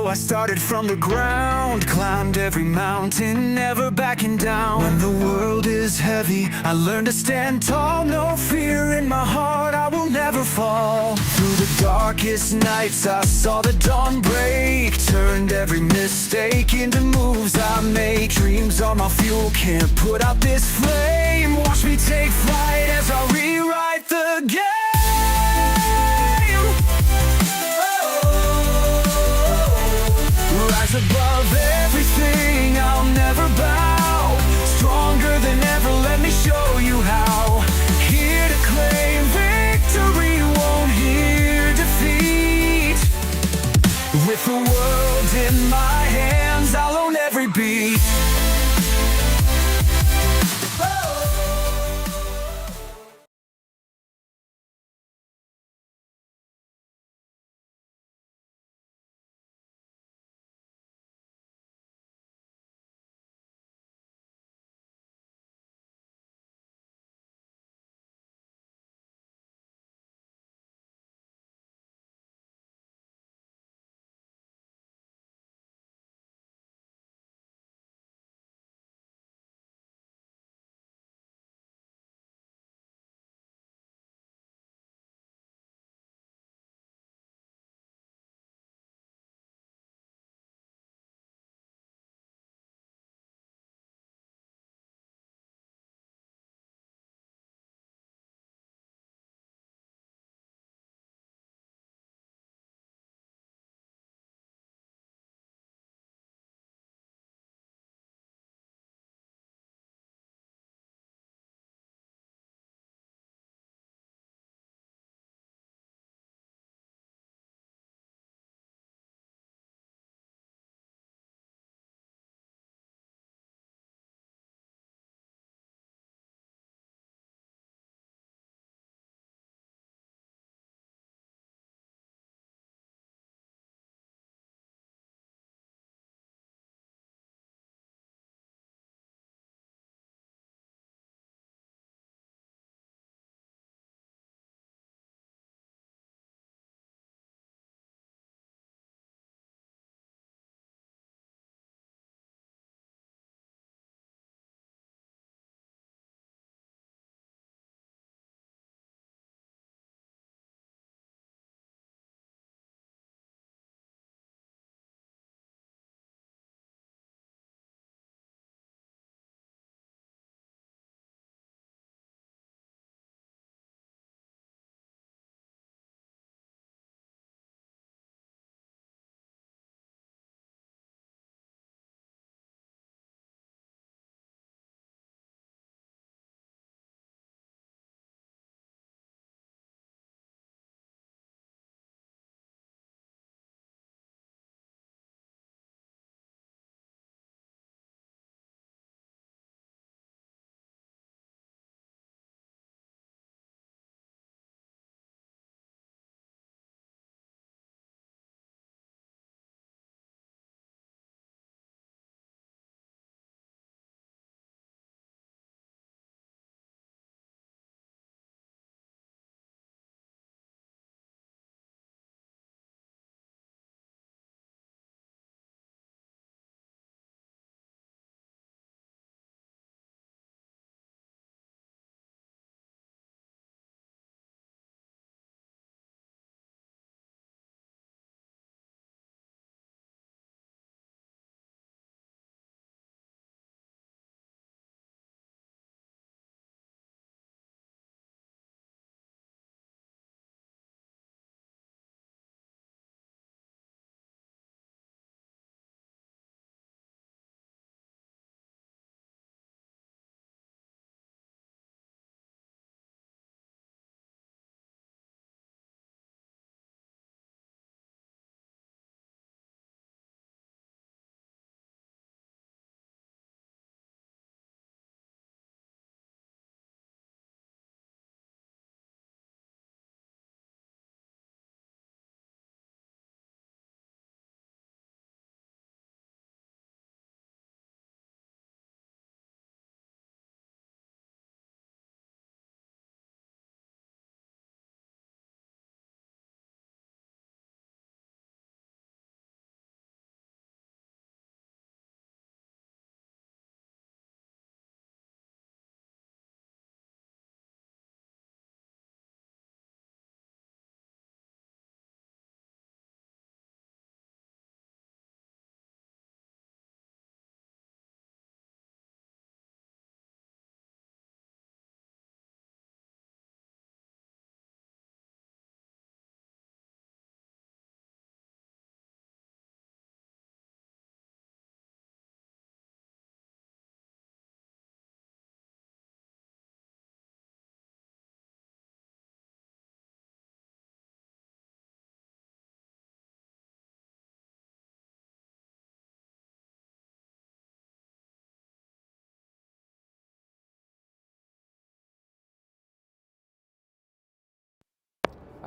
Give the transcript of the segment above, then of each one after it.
I started from the ground, climbed every mountain, never backing down. When the world is heavy, I learned to stand tall. No fear in my heart, I will never fall. Through the darkest nights, I saw the dawn break. Turned every mistake into moves I make. Dreams are my fuel, can't put out this flame. Watch me take flight as I rewrite the game. Rise above everything, I'll never bow. Stronger than ever, let me show you how. Here to claim victory, won't hear defeat. With the world in my hands, I'll own every beat.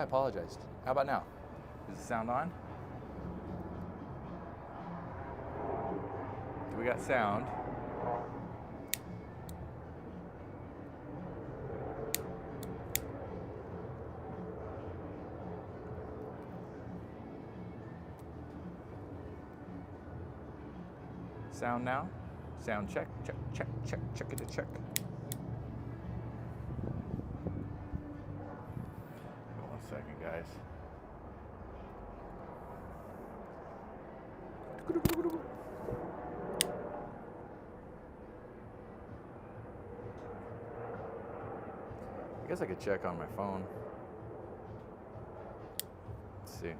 I apologized. How about now? Is the sound on? Do we got sound? Sound now? Sound check, check, check, check, check it to check. One second, guys. I guess I could check on my phone. Let's see.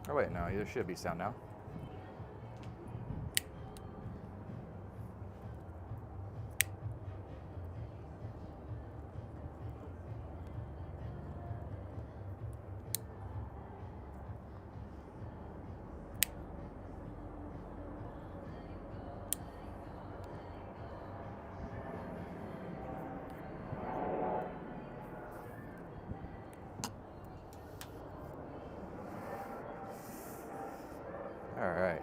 Oh wait, no, there should be sound now. All right.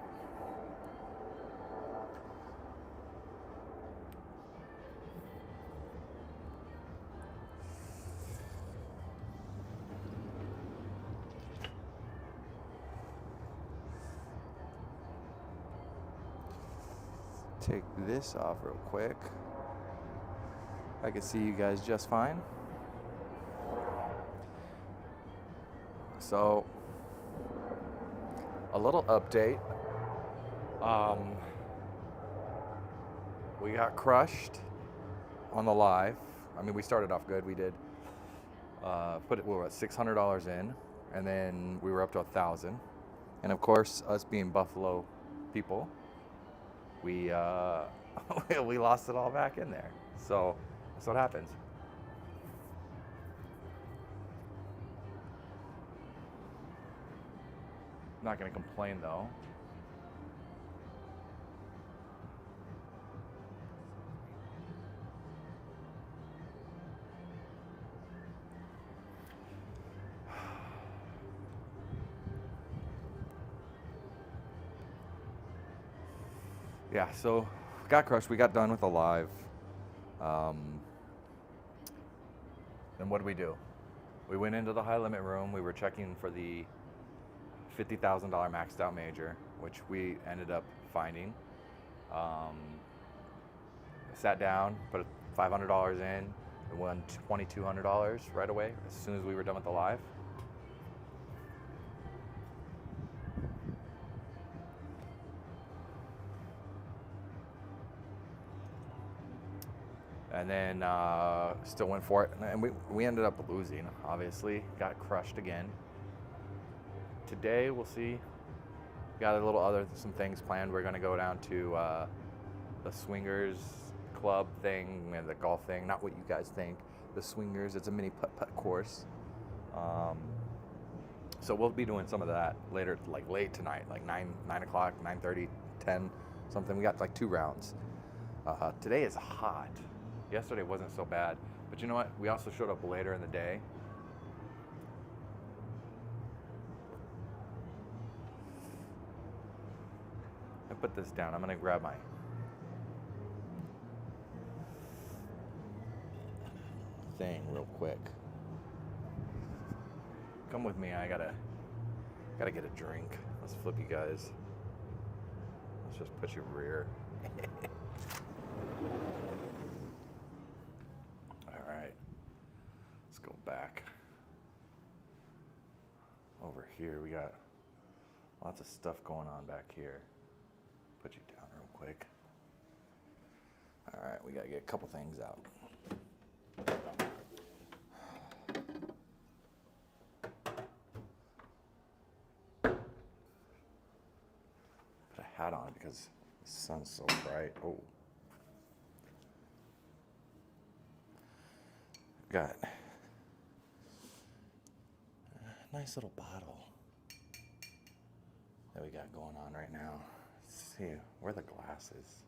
Take this off real quick. I can see you guys just fine. So, a little update. We got crushed on the live. I mean, we started off good. We did we were at $600 in, and then we were up to 1,000. And of course, us being Buffalo people, we we lost it all back in there. So that's what happens. Not gonna complain though. Yeah, so got crushed. We got done with the live. Then what did we do? We went into the high limit room. We were checking for the $50,000 maxed out major, which we ended up finding. Sat down, put $500 in, and won $2,200 right away as soon as we were done with the live. And then still went for it, and we ended up losing. Obviously, got crushed again. Today we'll see. Got a little some things planned. We're gonna go down to the Swingers Club thing and the golf thing. Not what you guys think. The Swingers. It's a mini putt course. So we'll be doing some of that later, like late tonight, like 9 o'clock, 9:30, 10, something. We got like 2 rounds. Today is hot. Yesterday wasn't so bad, but you know what? We also showed up later in the day. I put this down. I'm gonna grab my thing real quick. Come with me. I gotta get a drink. Let's flip you guys. Let's just put you rear. Go back over here. We got lots of stuff going on back here. Put you down real quick. All right, we got to get a couple things out. Put a hat on because the sun's so bright. Oh. Got nice little bottle that we got going on right now. Let's see, where are the glasses?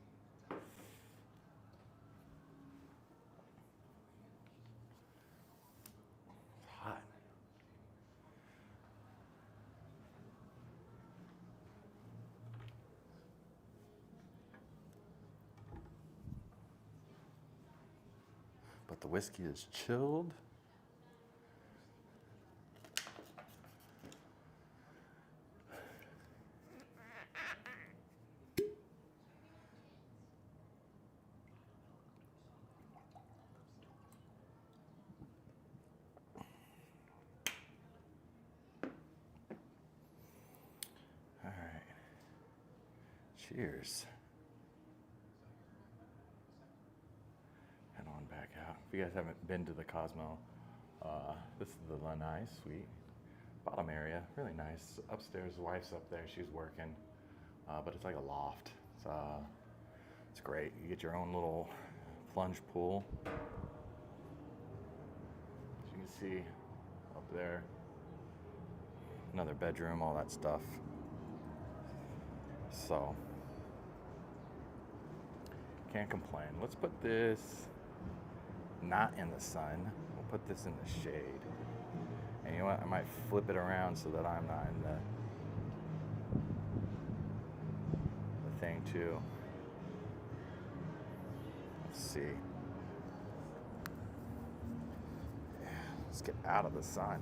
but the whiskey is chilled. All right. Cheers. Head on back out. If you guys haven't been to the Cosmo, this is the Lanai suite. Bottom area, really nice. Upstairs, the wife's up there, she's working. But it's like a loft. It's great. You get your own little plunge pool. As you can see up there, another bedroom, all that stuff. So, can't complain. Let's put this not in the sun. We'll put this in the shade. And you know what? I might flip it around so that I'm not in the thing too. Let's see. Yeah, let's get out of the sun.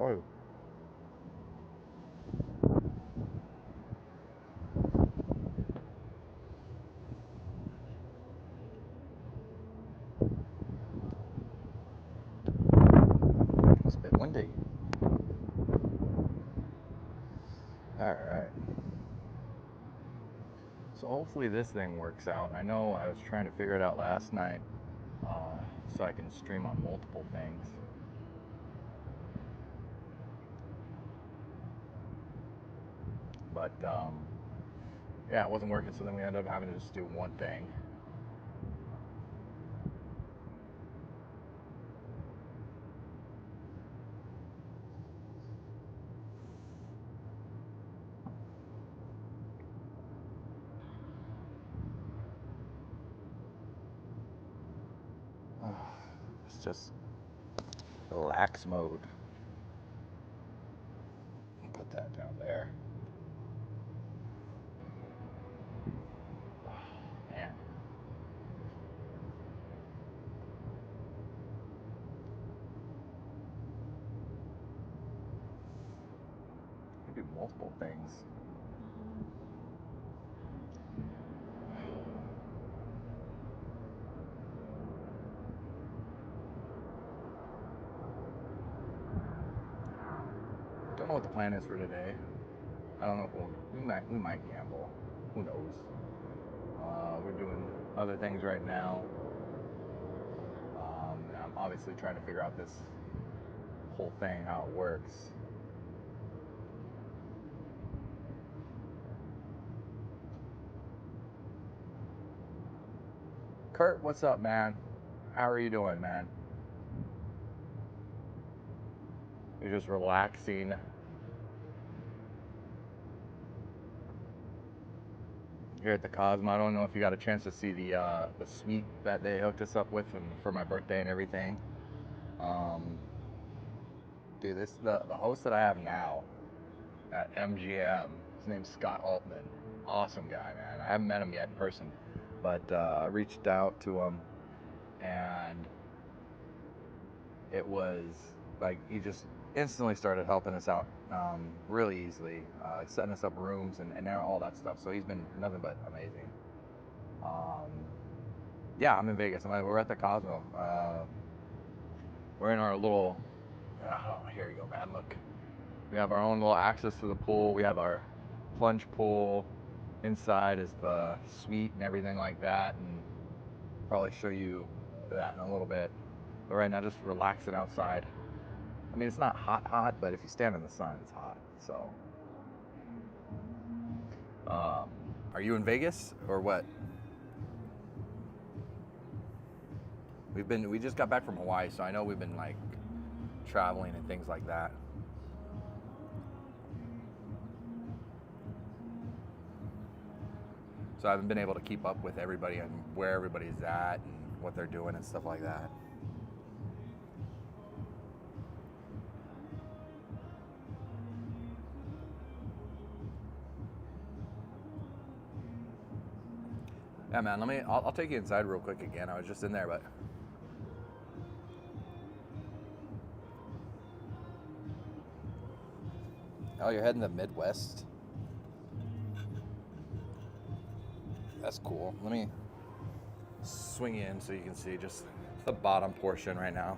Oh. It's a bit windy. Alright. So hopefully this thing works out. I know I was trying to figure it out last night so I can stream on multiple things. But yeah, it wasn't working, so then we ended up having to just do one thing. It's just relax mode. Put that down there. Man. You can do multiple things. Don't know what the plan is for today. I don't know if we might gamble. Who knows? We're doing other things right now. And I'm obviously trying to figure out this whole thing, how it works. Kurt, what's up, man? How are you doing, man? You're just relaxing. Here at the Cosmo. I don't know if you got a chance to see the suite that they hooked us up with for my birthday and everything. Dude, the host that I have now at MGM, his name's Scott Altman. Awesome guy, man. I haven't met him yet in person, but I reached out to him, and it was like he just instantly started helping us out really easily, setting us up rooms and all that stuff. So he's been nothing but amazing. Yeah, I'm in Vegas. We're at the Cosmo. We're in our little, here you go, man, look. We have our own little access to the pool. We have our plunge pool. Inside is the suite and everything like that. And probably show you that in a little bit. But right now, just relaxing outside. I mean, it's not hot, but if you stand in the sun, it's hot. So, are you in Vegas or what? We just got back from Hawaii, so I know we've been like traveling and things like that. So I haven't been able to keep up with everybody and where everybody's at and what they're doing and stuff like that. Yeah, man, I'll take you inside real quick again. I was just in there, but. Oh, you're heading to the Midwest? That's cool. Let me swing in so you can see just the bottom portion right now.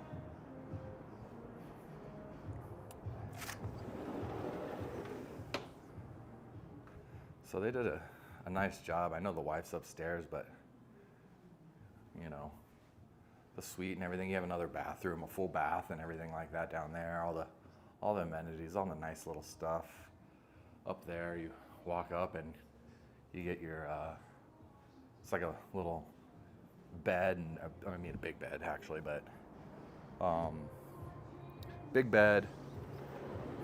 So they did a nice job. I know the wife's upstairs, but you know, the suite and everything. You have another bathroom, a full bath and everything like that down there. All the amenities, all the nice little stuff. Up there, you walk up and you get your, it's like a little bed, and I mean a big bed actually, but big bed,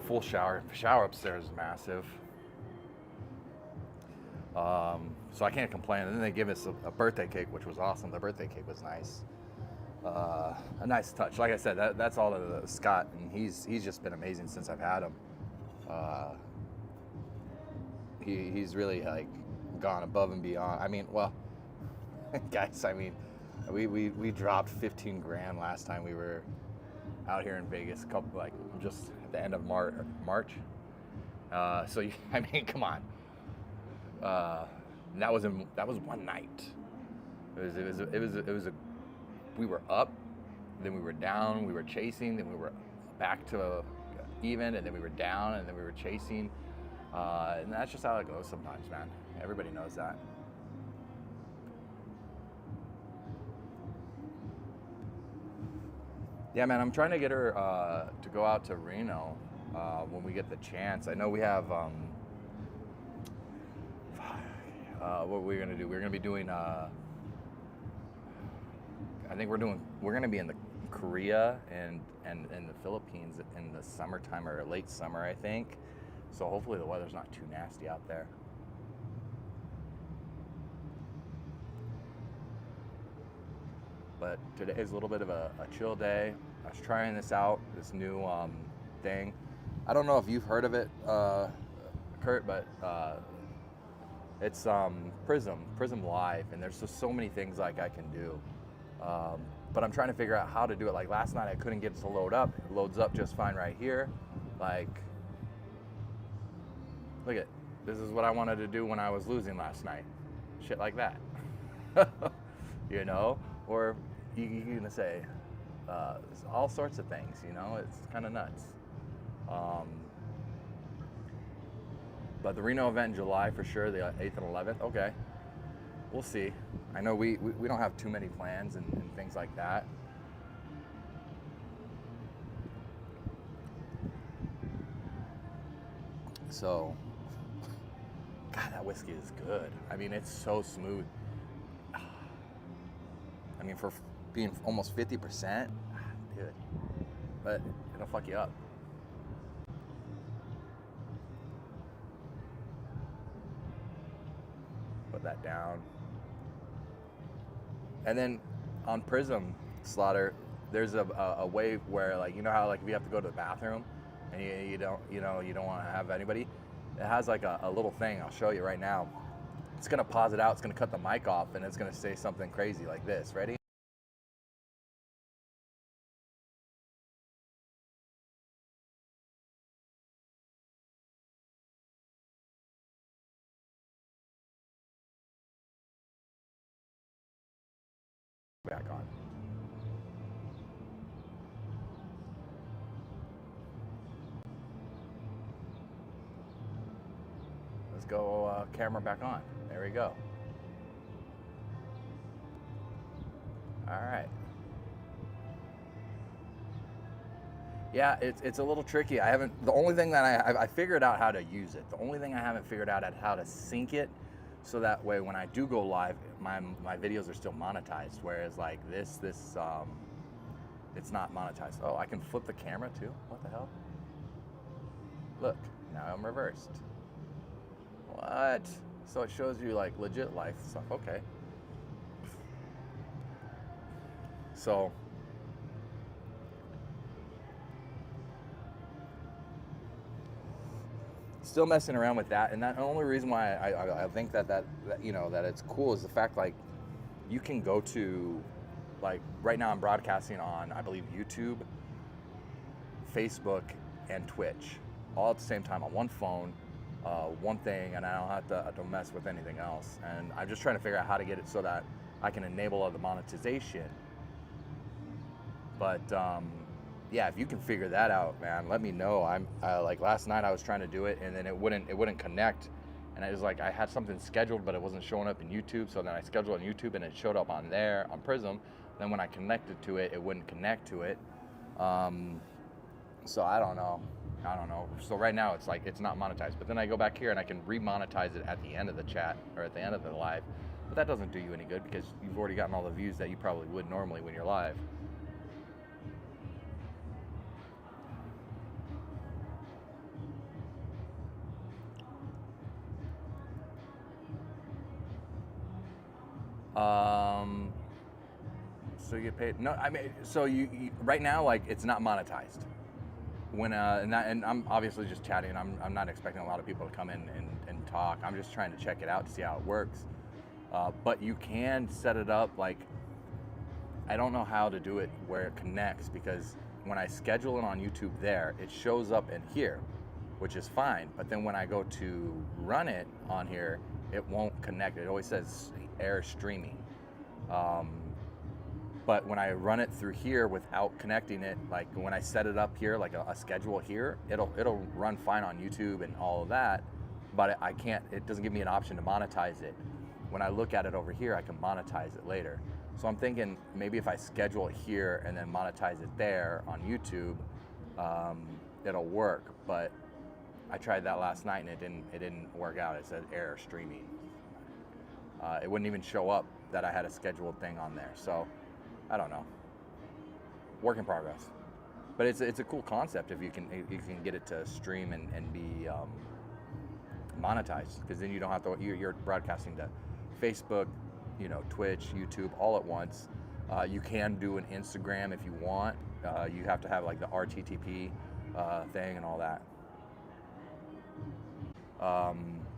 full shower. The shower upstairs is massive. So I can't complain. And then they give us a birthday cake, which was awesome. The birthday cake was nice. A nice touch. Like I said, that's all to Scott, and he's just been amazing since I've had him. He's really like gone above and beyond. I mean, well, guys, I mean, we dropped 15 grand last time we were out here in Vegas, just at the end of March. So I mean, come on. That was one night. We were up, then we were down, we were chasing, then we were back to even, and then we were down, and then we were chasing. And that's just how it goes sometimes, man. Everybody knows that. Yeah, man, I'm trying to get her to go out to Reno when we get the chance. I know we have, what we're gonna do. We're gonna be doing, I think we're gonna be in the Korea and the Philippines in the summertime or late summer, I think. So hopefully the weather's not too nasty out there. But today is a little bit of a chill day. I was trying this out, this new thing. I don't know if you've heard of it, Kurt, but it's Prism Live, and there's just so many things like I can do. But I'm trying to figure out how to do it. Like last night I couldn't get it to load up. It loads up just fine right here. Like, look at, this is what I wanted to do when I was losing last night. Shit like that. You know? Or you're gonna say all sorts of things, you know? It's kind of nuts. But the Reno event in July for sure, the 8th and 11th, okay. We'll see. I know we don't have too many plans and things like that. So, God, that whiskey is good. I mean, it's so smooth. I mean, for being almost 50%, dude, but it'll fuck you up. Put that down. And then on Prism Slaughter, there's a way where, like, you know how, like, if you have to go to the bathroom and you don't want to have anybody, it has like a little thing. I'll show you right now. It's gonna pause it out. It's gonna cut the mic off, and it's gonna say something crazy like this. Ready? Back on. Let's go camera back on. There we go. All right. Yeah, it's a little tricky. The only thing that I figured out how to use it. The only thing I haven't figured out is how to sync it, so that way when I do go live, my videos are still monetized. Whereas like this it's not monetized. Oh, I can flip the camera too? What the hell? Look, now I'm reversed. What? So it shows you like legit life stuff. Okay. So still messing around with that, and that the only reason why I think that you know that it's cool is the fact like you can go to, like right now I'm broadcasting on, I believe, YouTube, Facebook, and Twitch all at the same time on one phone, one thing, and I don't have to mess with anything else. And I'm just trying to figure out how to get it so that I can enable all the monetization. But yeah, if you can figure that out, man, let me know. I'm like last night I was trying to do it, and then it wouldn't connect, and I was like, I had something scheduled, but it wasn't showing up in YouTube. So then I scheduled on YouTube, and it showed up on there on Prism. Then when I connected to it, it wouldn't connect to it. So I don't know. So right now it's like it's not monetized, but then I go back here and I can remonetize it at the end of the chat or at the end of the live. But that doesn't do you any good because you've already gotten all the views that you probably would normally when you're live. So you get paid? No, I mean, so you right now, like, it's not monetized. When and I'm obviously just chatting. I'm not expecting a lot of people to come in and talk. I'm just trying to check it out to see how it works. But you can set it up like, I don't know how to do it where it connects, because when I schedule it on YouTube there, it shows up in here, which is fine. But then when I go to run it on here, it won't connect. It always says error streaming. But when I run it through here without connecting it, like when I set it up here, like a schedule here, it'll run fine on YouTube and all of that, but I can't, it doesn't give me an option to monetize it. When I look at it over here, I can monetize it later. So I'm thinking maybe if I schedule it here and then monetize it there on YouTube, it'll work. But I tried that last night and it didn't work out. It said error streaming. It wouldn't even show up that I had a scheduled thing on there. So I don't know. Work in progress. But it's a cool concept if you can get it to stream and be monetized, because then you don't have to, you're broadcasting to Facebook, you know, Twitch, YouTube all at once. You can do an Instagram if you want. You have to have like the RTTP thing and all that.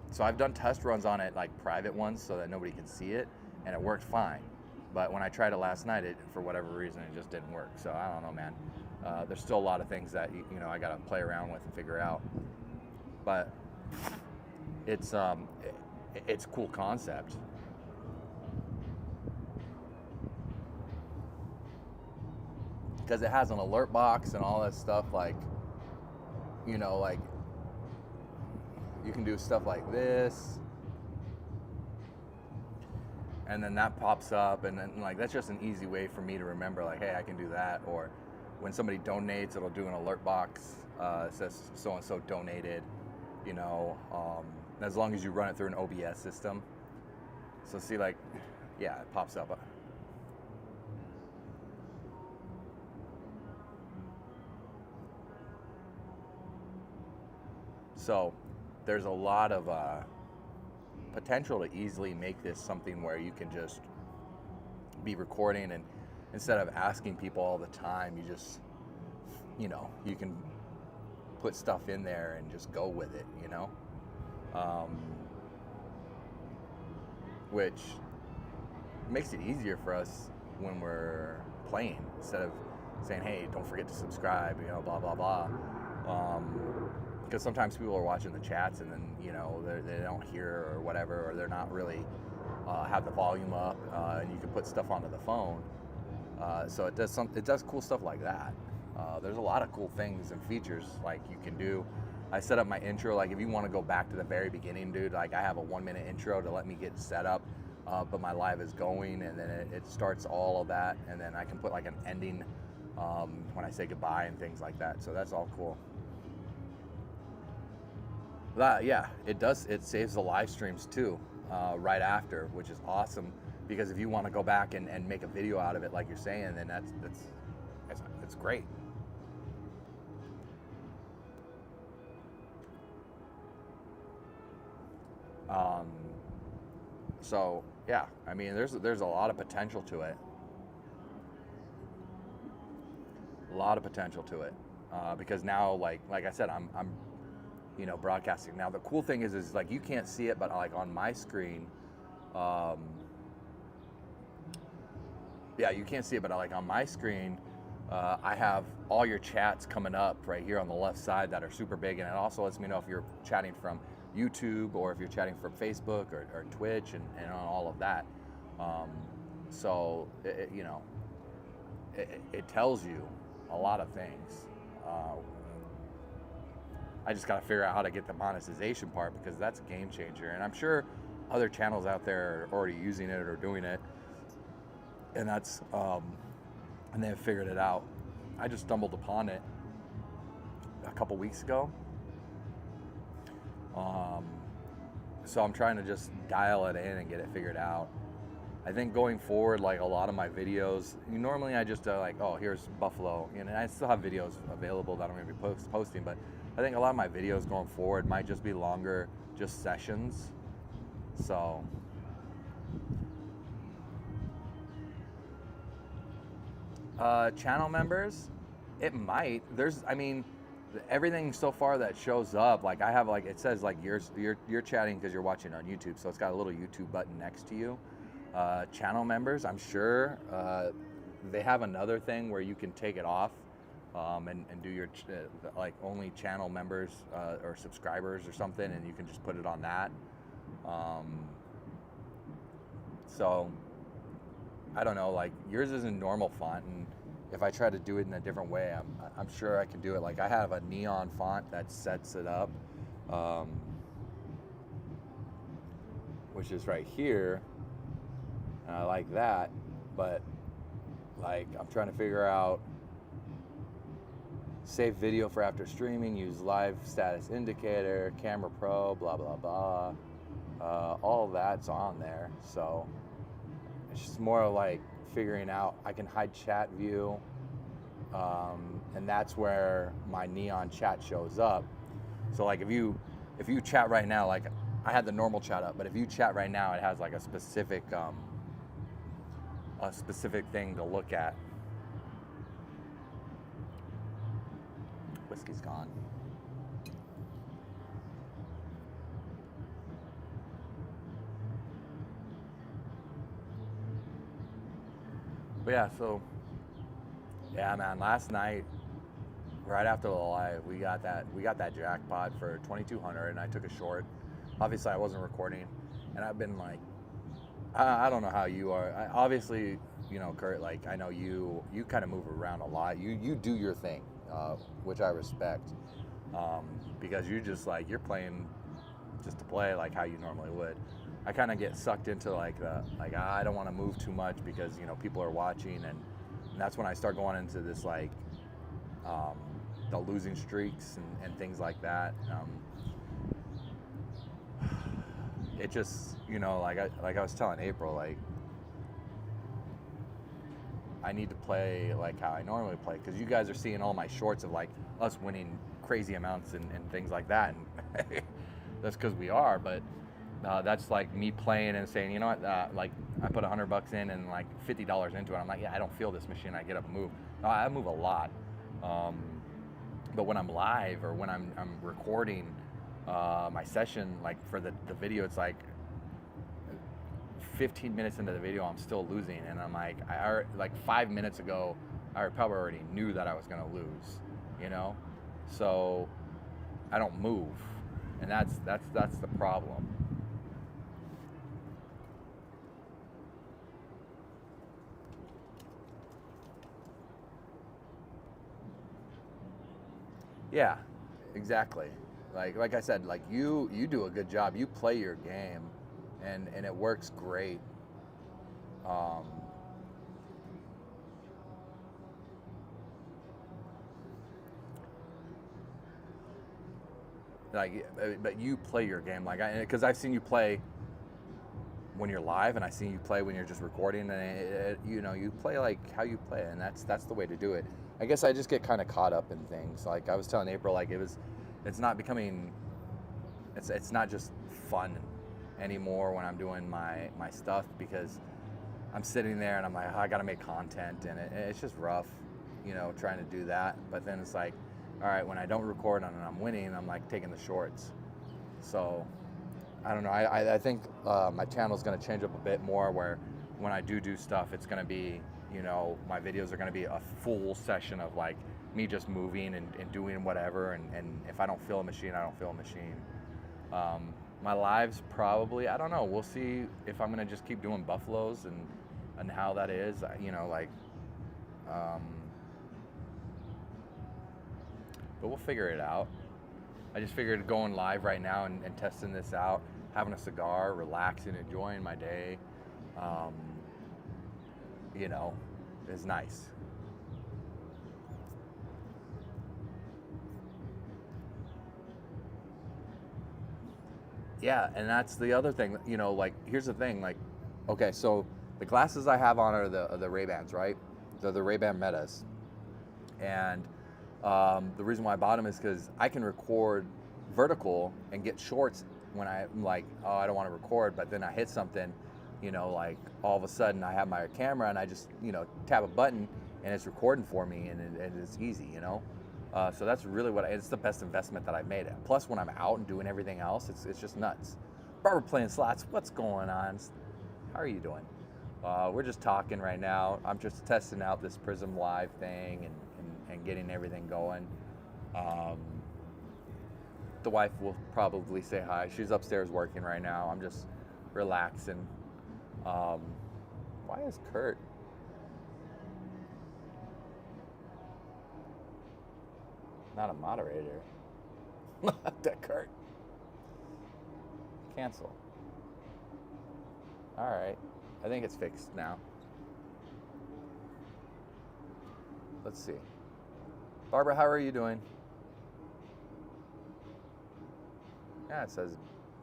So I've done test runs on it, like private ones, so that nobody can see it, and it worked fine. But when I tried it last night, for whatever reason, it just didn't work. So I don't know, man. There's still a lot of things that you know I gotta play around with and figure out. But it's a cool concept. Because it has an alert box and all that stuff, like, you know, like you can do stuff like this, and then that pops up, and then like that's just an easy way for me to remember, like, hey, I can do that. Or when somebody donates, it'll do an alert box, it says so and so donated, you know, as long as you run it through an OBS system. So see, like, yeah, it pops up. So there's a lot of potential to easily make this something where you can just be recording, and instead of asking people all the time, you just, you know, you can put stuff in there and just go with it, you know, which makes it easier for us when we're playing, instead of saying, hey, don't forget to subscribe, you know, blah, blah, blah. Because sometimes people are watching the chats and then, you know, they don't hear or whatever, or they're not really have the volume up, and you can put stuff onto the phone. So it does cool stuff like that. There's a lot of cool things and features like you can do. I set up my intro, like if you want to go back to the very beginning, dude, like I have a 1-minute intro to let me get set up, but my live is going, and then it starts all of that, and then I can put like an ending when I say goodbye and things like that. So that's all cool. Yeah, it does. It saves the live streams too, right after, which is awesome, because if you want to go back and make a video out of it, like you're saying, then that's great. So yeah, I mean, there's a lot of potential to it. A lot of potential to it, because now, like I said, I'm broadcasting. Now the cool thing is like you can't see it, but like on my screen, yeah, you can't see it, but like on my screen, I have all your chats coming up right here on the left side that are super big, and it also lets me know if you're chatting from YouTube or if you're chatting from Facebook or Twitch and on all of that. So it tells you a lot of things. I just got to figure out how to get the monetization part, because that's a game changer, and I'm sure other channels out there are already using it or doing it, and that's and they've figured it out. I just stumbled upon it a couple weeks ago, so I'm trying to just dial it in and get it figured out. I think going forward, like a lot of my videos, normally I just like, oh, here's Buffalo, and I still have videos available that I'm going to be posting, but I think a lot of my videos going forward might just be longer, just sessions. So channel members, it might. Everything so far that shows up, like I have, like it says like you're chatting because you're watching on YouTube, so it's got a little YouTube button next to you. Channel members, I'm sure they have another thing where you can take it off and do your like only channel members or subscribers or something, and you can just put it on that. So I don't know, like yours is in normal font, and if I try to do it in a different way, I'm sure I can do it. Like I have a neon font that sets it up, which is right here. And I like that, but like I'm trying to figure out save video for after streaming, use live status indicator, camera pro, blah blah blah. All of that's on there, so it's just more like figuring out. I can hide chat view, and that's where my neon chat shows up. So like if you chat right now, like I had the normal chat up, but if you chat right now, it has like a specific thing to look at. Whiskey's gone. But yeah, man, last night, right after the live, we got that jackpot for 2,200, and I took a short. Obviously, I wasn't recording, and I've been like, I don't know how you are. Obviously, Kurt, like I know you kind of move around a lot. You do your thing, which I respect, because you just like you're playing just to play like how you normally would. I kind of get sucked into like I don't want to move too much because people are watching, and that's when I start going into this like the losing streaks and things like that. It just like I was telling April, like I need to play like how I normally play, because you guys are seeing all my shorts of like us winning crazy amounts and things like that, and that's because we are, but that's like me playing and saying, you know what, like I put $100 in and like $50 into it. I'm like, yeah, I don't feel this machine. I get up and move. I move a lot, but when I'm live or when I'm recording my session, like for the video, it's like 15 minutes into the video, I'm still losing, and I'm like 5 minutes ago, I probably already knew that I was gonna lose, so I don't move, and that's the problem. Yeah, exactly. Like I said, like you do a good job. You play your game, and it works great. But you play your game because I've seen you play when you're live, and I've seen you play when you're just recording, and you play like how you play, and that's the way to do it. I guess I just get kind of caught up in things. Like I was telling April, like it's not becoming, it's not just fun anymore when I'm doing my stuff, because I'm sitting there and I'm like, oh, I gotta make content, and it's just rough, you know, trying to do that. But then it's like, all right, when I don't record and I'm winning, I'm like taking the shorts. So I don't know. I think my channel's gonna change up a bit more, where when I do stuff, it's gonna be, you know, my videos are gonna be a full session of like me just moving and doing whatever. And if I don't feel a machine, I don't feel a machine. My lives probably, I don't know. We'll see if I'm gonna just keep doing buffaloes and how that is. You know, like, but we'll figure it out. I just figured going live right now and testing this out, having a cigar, relaxing, enjoying my day, you know, is nice. Yeah, and that's the other thing, you know, like, here's the thing, like, okay, so the glasses I have on are the Ray-Bans, right? They're the Ray-Ban Metas. And the reason why I bought them is because I can record vertical and get shorts when I'm like, oh, I don't want to record, but then I hit something, you know, like all of a sudden I have my camera and I just, you know, tap a button and it's recording for me, and it's easy, you know. So that's really it's the best investment that I've made. Plus, when I'm out and doing everything else, it's just nuts. Barbara playing slots, what's going on? How are you doing? We're just talking right now. I'm just testing out this Prism Live thing and getting everything going. The wife will probably say hi. She's upstairs working right now. I'm just relaxing. Why is Kurt? Not a moderator. That Kurt. Cancel. All right. I think it's fixed now. Let's see. Barbara, how are you doing? Yeah, it says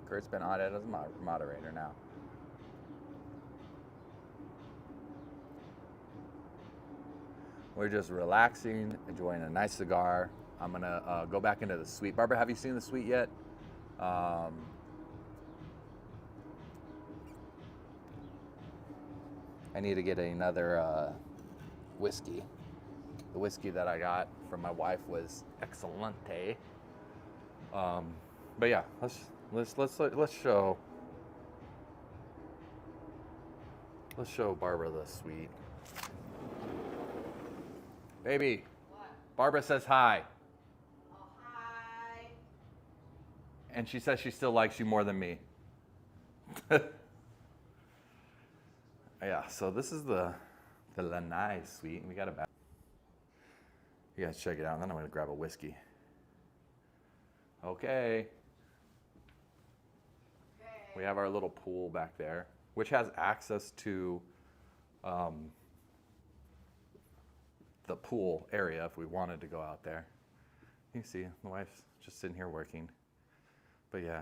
Kurt's been added as a moderator now. We're just relaxing, enjoying a nice cigar. I'm gonna go back into the suite. Barbara, have you seen the suite yet? I need to get another whiskey. The whiskey that I got from my wife was Excelente. But yeah, let's show Barbara the suite. Baby, what? Barbara says hi. Oh, hi. And she says she still likes you more than me. Yeah, so this is the Lanai suite. We got a back. You guys check it out, and then I'm gonna grab a whiskey. Okay. We have our little pool back there, which has access to the pool area if we wanted to go out there. You can see the wife's just sitting here working. But yeah,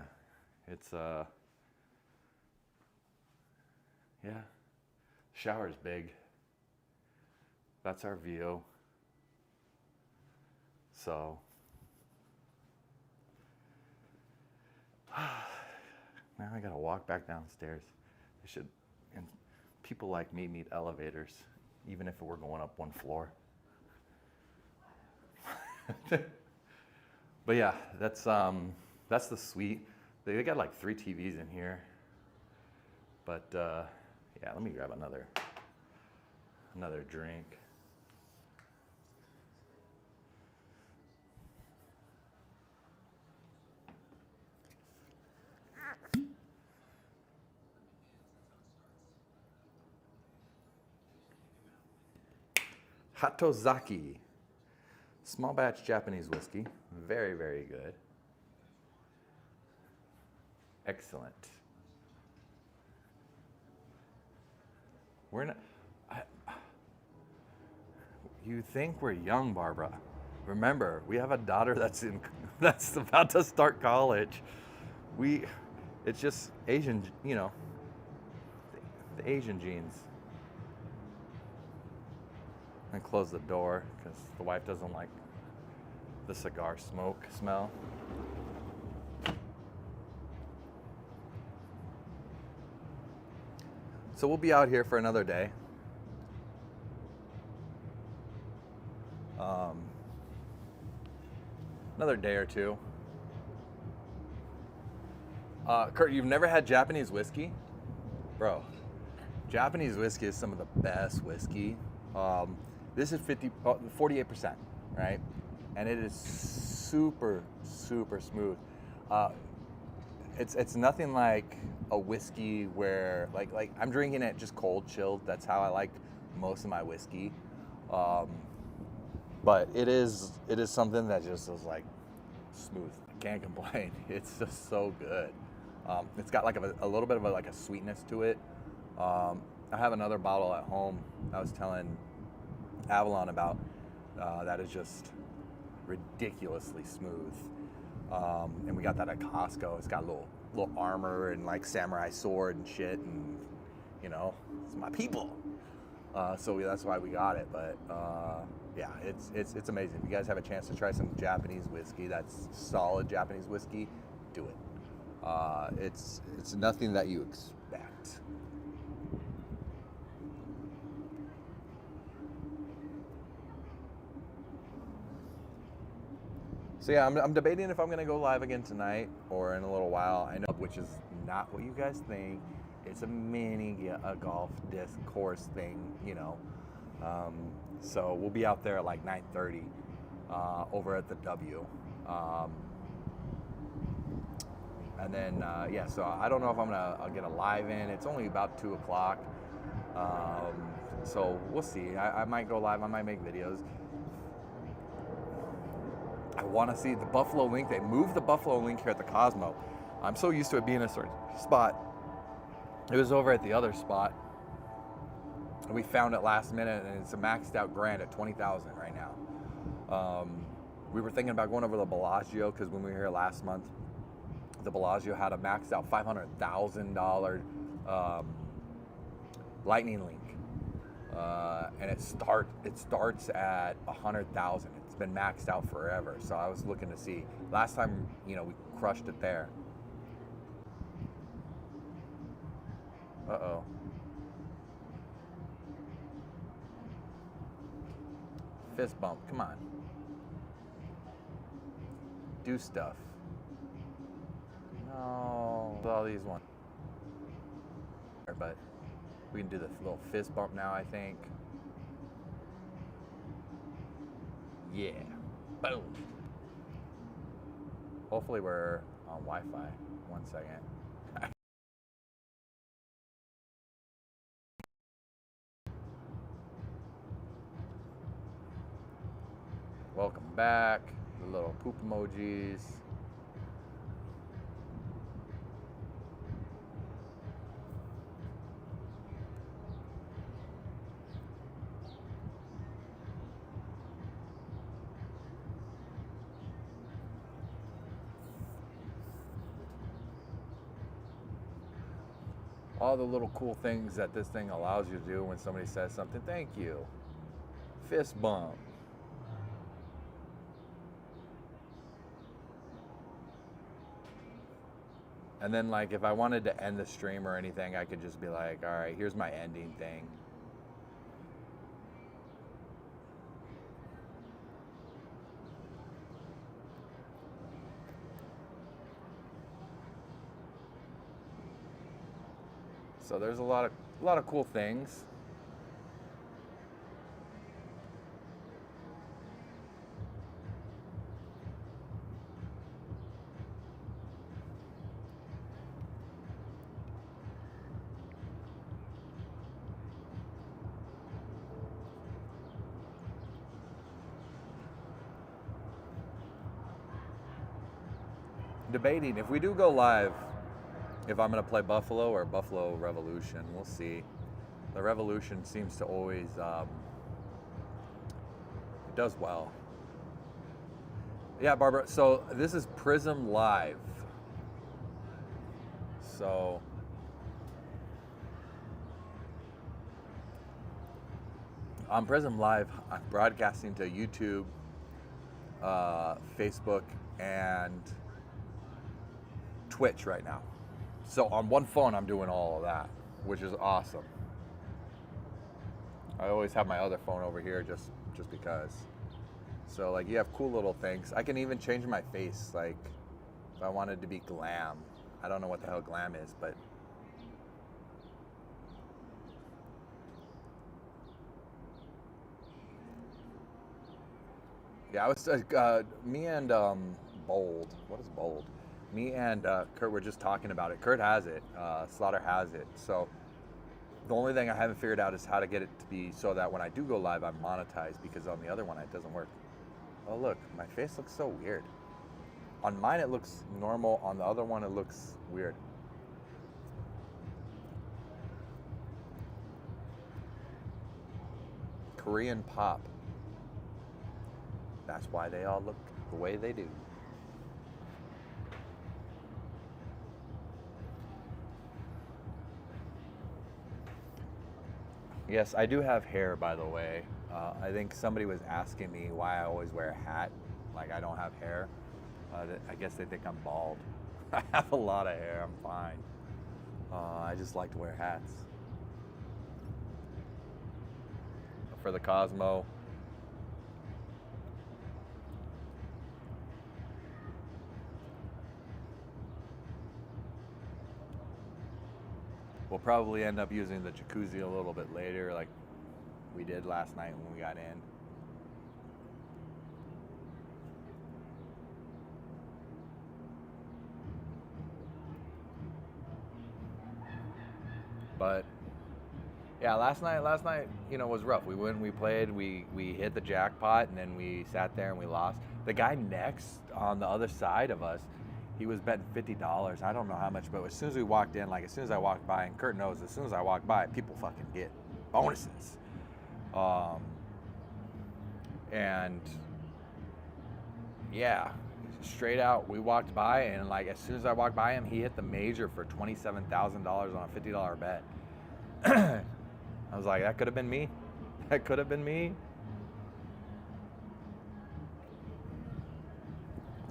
it's yeah, shower's big. That's our view. So now I gotta walk back downstairs. I should, and people like me need elevators, even if we're going up one floor. But yeah, that's the suite. They got like 3 TVs in here. But yeah, let me grab another drink. Hatozaki, small batch Japanese whiskey, very, very good. Excellent. We're not, you think we're young, Barbara. Remember, we have a daughter that's about to start college. It's just Asian, you know, the Asian genes. And close the door because the wife doesn't like the cigar smoke smell. So we'll be out here for another day. Another day or two. Kurt, you've never had Japanese whiskey? Bro, Japanese whiskey is some of the best whiskey. This is 48%, right? And it is super, super smooth. It's nothing like a whiskey where, like I'm drinking it just cold chilled. That's how I like most of my whiskey. But it is something that just is like smooth. I can't complain. It's just so good. It's got like a little bit of a sweetness to it. I have another bottle at home I was telling Avalon about that is just ridiculously smooth. And we got that at Costco. It's got a little armor and like samurai sword and shit, and you know, it's my people. So that's why we got it. But yeah, it's amazing. If you guys have a chance to try some Japanese whiskey, that's solid Japanese whiskey, do it. It's nothing that you expect. So yeah, I'm debating if I'm gonna go live again tonight or in a little while. I know, which is not what you guys think. It's a golf disc course thing, you know. So we'll be out there at like 9:30 over at the W. And then yeah, so I don't know if I'll get a live in. It's only about 2 o'clock. So we'll see. I might go live. I might make videos. I want to see the Buffalo Link. They moved the Buffalo Link here at the Cosmo. I'm so used to it being a certain spot. It was over at the other spot. We found it last minute, and it's a maxed out grand at $20,000 right now. We were thinking about going over the Bellagio because when we were here last month, the Bellagio had a maxed out $500,000 Lightning Link, and it starts at $100,000. It's been maxed out forever. So I was looking to see. Last time, you know, we crushed it there. Uh-oh. Fist bump, come on. Do stuff. No, all these ones. But we can do the little fist bump now, I think. Yeah, boom. Hopefully we're on Wi-Fi. 1 second. Welcome back. The little poop emojis. All the little cool things that this thing allows you to do when somebody says something. Thank you. Fist bump. And then, like, if I wanted to end the stream or anything, I could just be like, all right, here's my ending thing. So there's a lot of cool things. Debating if we do go live, if I'm going to play Buffalo or Buffalo Revolution. We'll see. The Revolution seems to always it does well. Yeah, Barbara. So this is Prism Live. So on Prism Live, I'm broadcasting to YouTube, Facebook, and Twitch right now. So on one phone, I'm doing all of that. which is awesome. I always have my other phone over here just because. So like you have cool little things. I can even change my face, like if I wanted to be glam. I don't know what the hell glam is, but yeah, I was me and Bold. What is Bold? Me and Kurt were just talking about it. Kurt has it. Slaughter has it. So the only thing I haven't figured out is how to get it to be so that when I do go live, I'm monetized, because on the other one it doesn't work. Oh look, my face looks so weird. On mine it looks normal. On the other one it looks weird. Korean pop. That's why they all look the way they do. Yes, I do have hair, by the way. I think somebody was asking me why I always wear a hat, like I don't have hair. I guess they think I'm bald. I have a lot of hair, I'm fine. I just like to wear hats. For the Cosmo. We'll probably end up using the jacuzzi a little bit later, like we did last night when we got in. But yeah, last night, you know, was rough. We went, we played, we hit the jackpot, and then we sat there and we lost. The guy next on the other side of us, he was betting $50. I don't know how much, but as soon as we walked in, like as soon as I walked by, and Kurt knows, as soon as I walked by, people fucking get bonuses. And yeah, straight out, we walked by, and like as soon as I walked by him, he hit the major for $27,000 on a $50 bet. I was like, that could have been me. That could have been me.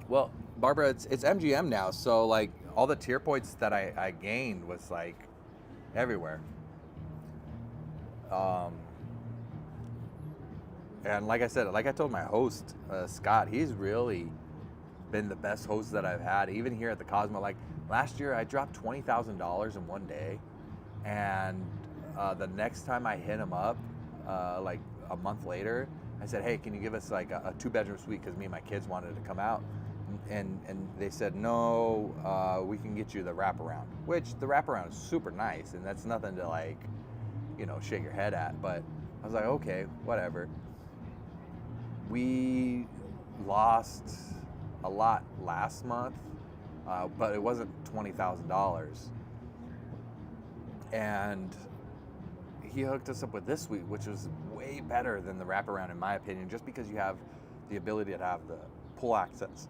Well, Barbara, it's MGM now, so like all the tier points that I gained was like everywhere. And like I said, like I told my host, Scott, he's really been the best host that I've had, even here at the Cosmo. Like last year, I dropped $20,000 in one day, and the next time I hit him up, like a month later, I said, hey, can you give us like a 2-bedroom suite, because me and my kids wanted to come out. And they said, no, we can get you the wraparound, which the wraparound is super nice, and that's nothing to like, you know, shake your head at. But I was like, okay, whatever. We lost a lot last month, but it wasn't $20,000. And he hooked us up with this suite, which was way better than the wraparound, in my opinion, just because you have the ability to have the pool access.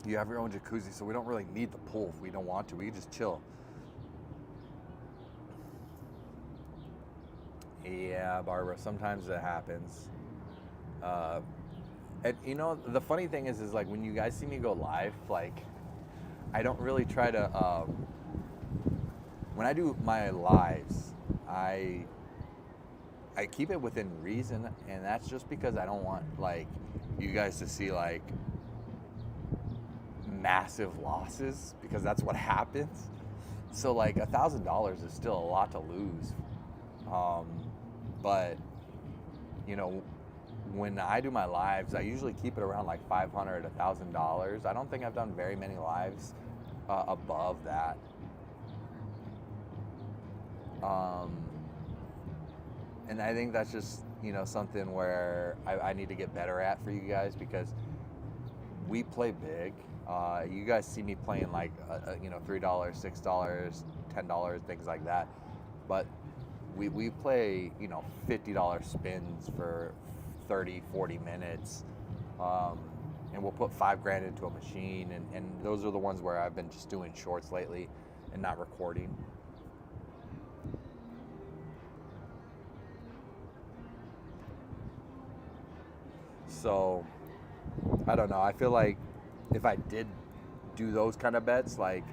You have your own jacuzzi, so we don't really need the pool if we don't want to. We can just chill. Yeah, Barbara, sometimes it happens. And you know, the funny thing is like when you guys see me go live, like I don't really try to, when I do my lives, I keep it within reason, and that's just because I don't want like you guys to see like massive losses, because that's what happens. So like $1,000 is still a lot to lose. But you know, when I do my lives, I usually keep it around like $500, $1,000. I don't think I've done very many lives above that. And I think that's just, you know, something where I need to get better at for you guys, because we play big. You guys see me playing like, you know, $3, $6, $10, things like that. But we play, you know, $50 spins for 30, 40 minutes. And we'll put $5,000 into a machine. And those are the ones where I've been just doing shorts lately and not recording. So, I don't know. I feel like if I did do those kind of bets, like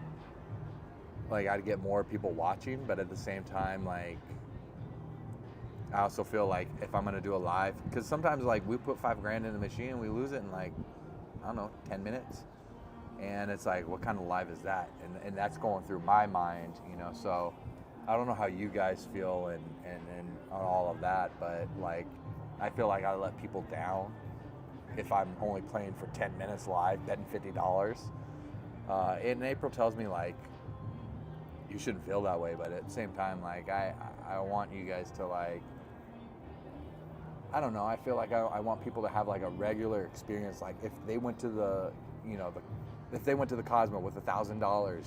like I'd get more people watching, but at the same time, like I also feel like if I'm gonna do a live, because sometimes like we put $5,000 in the machine and we lose it in like, I don't know, 10 minutes. And it's like, what kind of live is that? And that's going through my mind, you know. So I don't know how you guys feel and on all of that, but like I feel like I let people down if I'm only playing for 10 minutes live, betting $50. And April tells me like, you shouldn't feel that way, but at the same time, like I want you guys to like, I don't know, I feel like I want people to have like a regular experience. Like if they went to the, you know, if they went to the Cosmo with $1,000,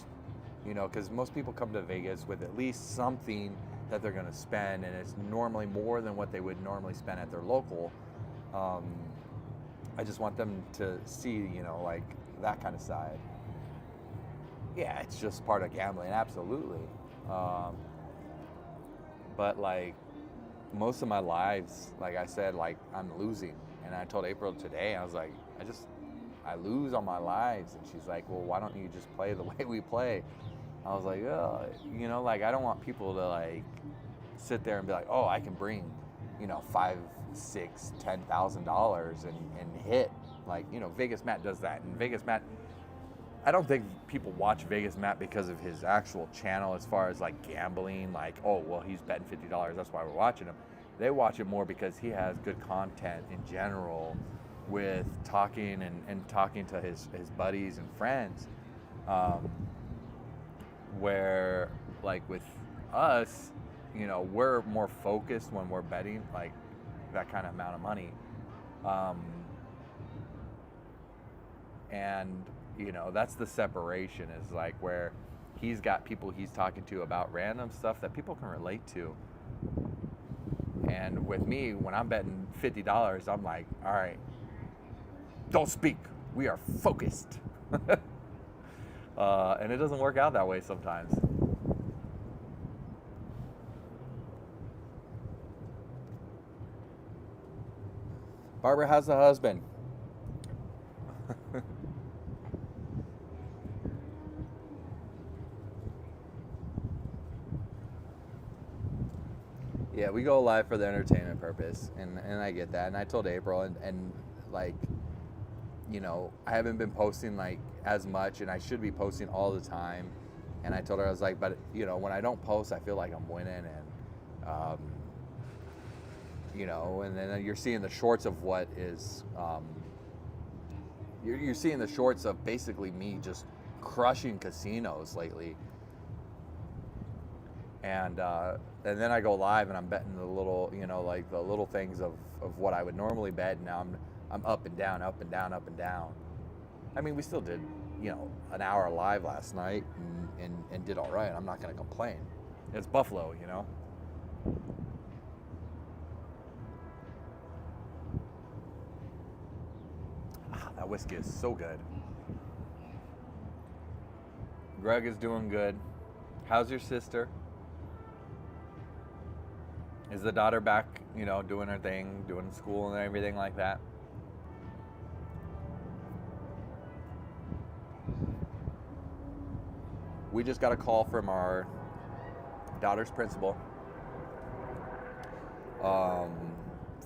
you know, because most people come to Vegas with at least something that they're going to spend, and it's normally more than what they would normally spend at their local. I just want them to see, you know, like that kind of side. Yeah, it's just part of gambling, absolutely. But like most of my lives, like I said, like I'm losing. And I told April today, I was like, I lose on my lives. And she's like, well, why don't you just play the way we play? I was like, oh, you know, like I don't want people to like sit there and be like, oh, I can bring, you know, $5,000, $6,000, $10,000 and hit. Like, you know, Vegas Matt does that. And Vegas Matt, I don't think people watch Vegas Matt because of his actual channel as far as like gambling, like, oh, well, he's betting $50, that's why we're watching him. They watch it more because he has good content in general with talking and talking to his buddies and friends. Where like with us, you know, we're more focused when we're betting like that kind of amount of money. And you know, that's the separation, is like where he's got people he's talking to about random stuff that people can relate to. And with me, when I'm betting $50, I'm like, all right, don't speak. We are focused. And it doesn't work out that way sometimes. Barbara, how's the husband? Yeah, we go live for the entertainment purpose, and I get that. And I told April, and like, you know, I haven't been posting like as much, and I should be posting all the time. And I told her, I was like, but you know, when I don't post, I feel like I'm winning, and you know, and then you're seeing the shorts of what is, you're seeing the shorts of basically me just crushing casinos lately. And then I go live and I'm betting the little, you know, like the little things of what I would normally bet. And now I'm up and down, up and down, up and down. I mean, we still did, you know, an hour live last night and did all right. I'm not going to complain. It's Buffalo, you know. That whiskey is so good. Greg is doing good. How's your sister? Is the daughter back, you know, doing her thing, doing school and everything like that? We just got a call from our daughter's principal. For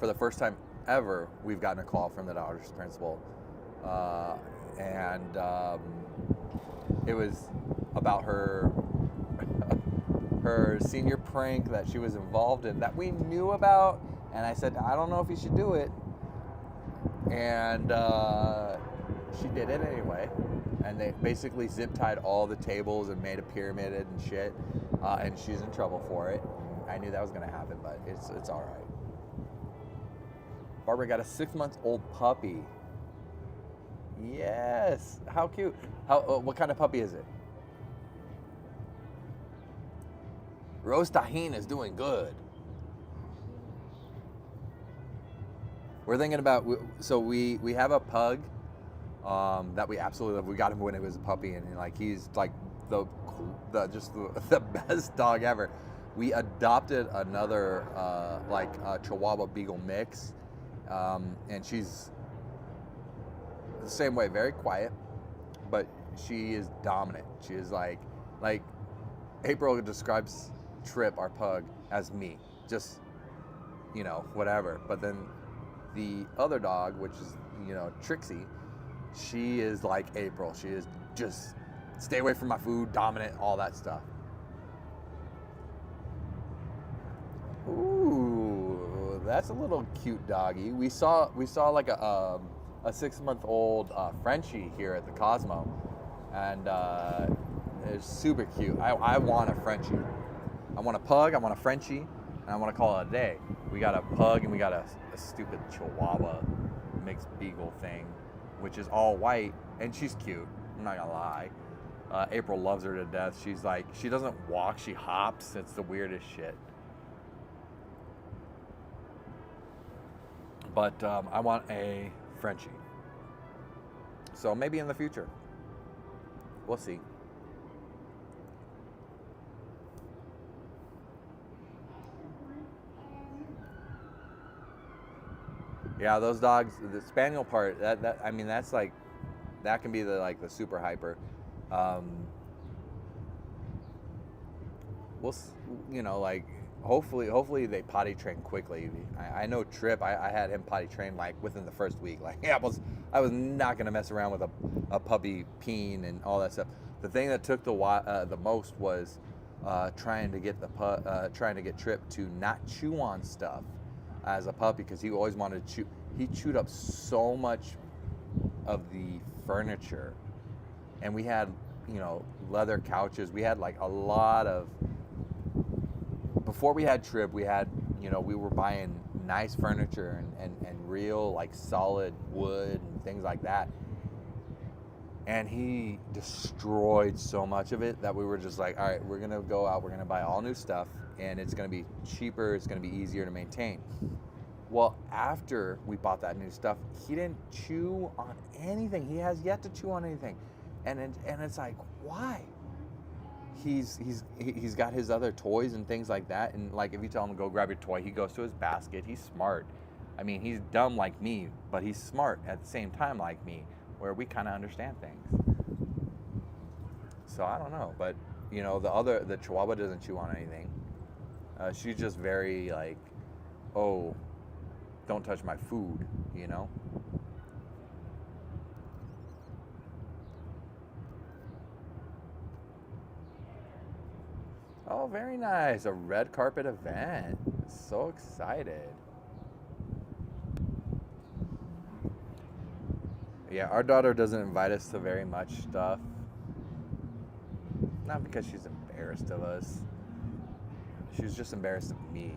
the first time ever, we've gotten a call from the daughter's principal. And it was about her senior prank that she was involved in that we knew about. And I said, I don't know if you should do it. And she did it anyway. And they basically zip tied all the tables and made a pyramid and shit. And she's in trouble for it. I knew that was gonna happen, but it's all right. Barbara got a 6-month-old puppy. Yes, how cute. What kind of puppy is it? Rose Tahin is doing good. We're thinking about, so we have a pug that we absolutely love. We got him when he was a puppy, and like he's like the best dog ever. We adopted another like Chihuahua Beagle mix, and she's the same way, very quiet, but she is dominant. She is like April describes Trip, our pug, as me. Just, whatever. But then the other dog, which is, Trixie, she is like April. She is just stay away from my food, dominant, all that stuff. Ooh, that's a little cute doggy. We saw like a 6-month-old Frenchie here at the Cosmo, and it's super cute. I want a Frenchie. I want a pug, I want a Frenchie, and I want to call it a day. We got a pug and we got a stupid Chihuahua mixed beagle thing, which is all white, and she's cute. I'm not gonna lie. April loves her to death. She's like, she doesn't walk, she hops. It's the weirdest shit. But I want a Frenchie. So maybe in the future. We'll see. Yeah, those dogs, the spaniel part, that's like, that can be the super hyper. Hopefully they potty train quickly. I know Trip, I had him potty train within the first week. I was not gonna mess around with a puppy peeing and all that stuff. The thing that took the most was trying to get Trip to not chew on stuff as a puppy, because he always wanted to chew. He chewed up so much of the furniture, and we had leather couches. We had a lot of, before we had Trip, we had we were buying nice furniture and real solid wood and things like that, and he destroyed so much of it that we were just like, all right, we're gonna go out, we're gonna buy all new stuff, and it's gonna be cheaper, it's gonna be easier to maintain. Well, after we bought that new stuff, he didn't chew on anything. He has yet to chew on anything, and it's like, why? He's got his other toys and things like that, and if you tell him to go grab your toy, he goes to his basket. He's smart. I mean, he's dumb like me, but he's smart at the same time like me, where we kind of understand things. So I don't know, but the Chihuahua doesn't chew on anything. She's just very oh, don't touch my food, Oh, very nice. A red carpet event. So excited. Yeah, our daughter doesn't invite us to very much stuff. Not because she's embarrassed of us. She's just embarrassed of me.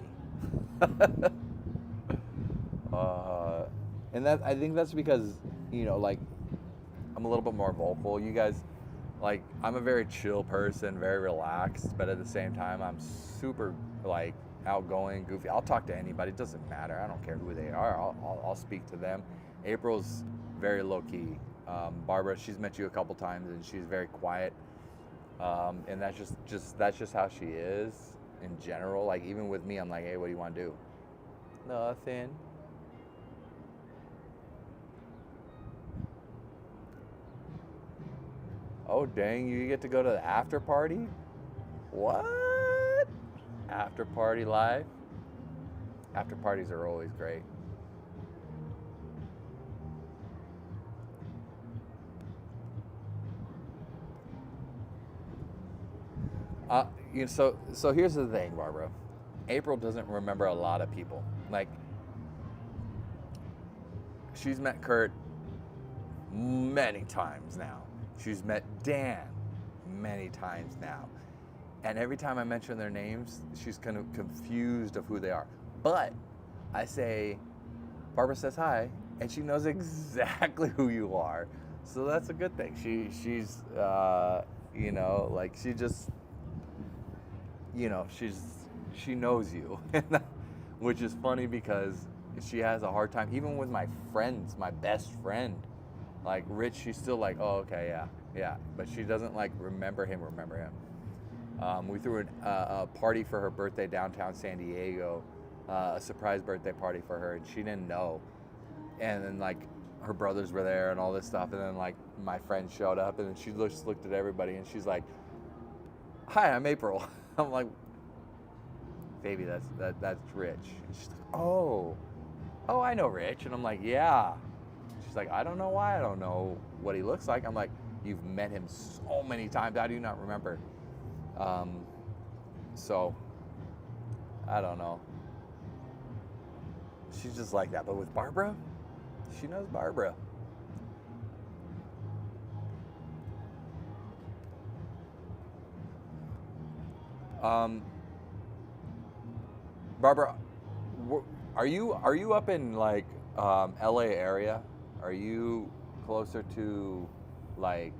And I think that's because, I'm a little bit more vocal. You guys, I'm a very chill person, very relaxed, but at the same time, I'm super, outgoing, goofy. I'll talk to anybody. It doesn't matter. I don't care who they are. I'll speak to them. April's very low-key. Barbara, she's met you a couple times, and she's very quiet. And that's just how she is in general. Even with me, I'm like, hey, what do you want to do? Nothing. Oh, dang, you get to go to the after party? What? After party live? After parties are always great. So here's the thing, Barbara. April doesn't remember a lot of people. She's met Kurt many times now. She's met Dan many times now. And every time I mention their names, she's kind of confused of who they are. But I say, Barbara says hi, and she knows exactly who you are. So that's a good thing. She's she just, she knows you, which is funny because she has a hard time, even with my friends, my best friend. Rich, she's still oh, okay, yeah. But she doesn't remember him. We threw a party for her birthday downtown San Diego, a surprise birthday party for her, and she didn't know. And then her brothers were there and all this stuff, and then my friend showed up, and then she just looked at everybody, and she's like, hi, I'm April. I'm like, baby, that's Rich. And she's like, oh, I know Rich. And I'm like, yeah. She's like, I don't know why I don't know what he looks like. I'm like, you've met him so many times. How do you not remember? So, I don't know. She's just like that. But with Barbara, she knows Barbara. Barbara, are you up in like LA area? Are you closer to like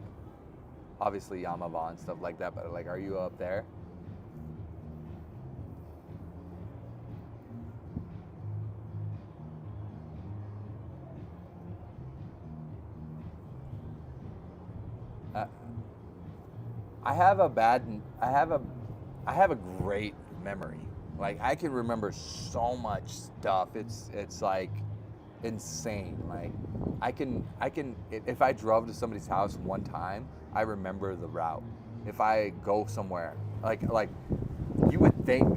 obviously Yaamava and stuff like that? But like, are you up there? I have a great memory. Like I can remember so much stuff. It's like insane. Like I can if I drove to somebody's house one time, I remember the route. If I go somewhere, like you would think